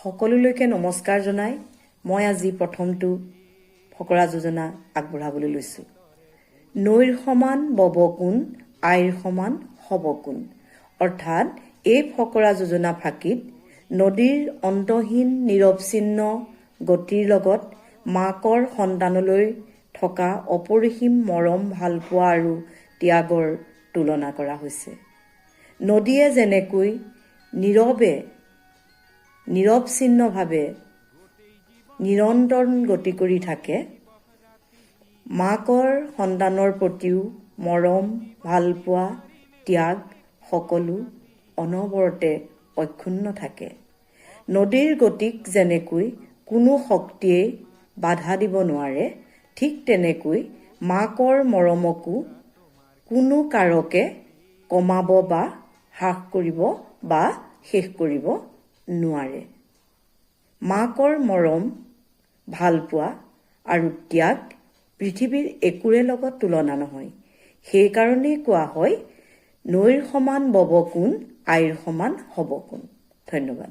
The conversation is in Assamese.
সকলোলৈকে নমস্কাৰ জনাই মই আজি প্ৰথমটো ফকৰা যোজনা আগবঢ়াবলৈ লৈছোঁ। নৈৰ সমান বব কোন, আইৰ সমান হব কোন। অৰ্থাৎ এই ফকৰা যোজনা ফাঁকিত নদীৰ অন্তহীন নিৰৱচ্ছিন্ন গতিৰ লগত মাকৰ সন্তানলৈ থকা অপৰিসীম মৰম, ভালপোৱা আৰু ত্যাগৰ তুলনা কৰা হৈছে। নদীয়ে যেনেকৈ নিৰৱচ্ছিন্নভাৱে নিৰন্তৰ গতি কৰি থাকে, মাকৰ সন্তানৰ প্ৰতিও মৰম, ভালপোৱা, ত্যাগ সকলো অনবৰতে অক্ষুণ্ণ থাকে। নদীৰ গতিক যেনেকৈ কোনো শক্তিয়ে বাধা দিব নোৱাৰে, ঠিক তেনেকৈ মাকৰ মৰমকো কোনো কাৰকে কমাব বা হ্ৰাস কৰিব বা শেষ কৰিব নোৱাৰে। মাকৰ মৰম, ভালপোৱা আৰু ত্যাগ পৃথিৱীৰ একোৰে লগত তুলনা নহয়। সেইকাৰণেই কোৱা হয়, নৈৰ সমান বব কোন, আইৰ সমান হব কোন। ধন্যবাদ।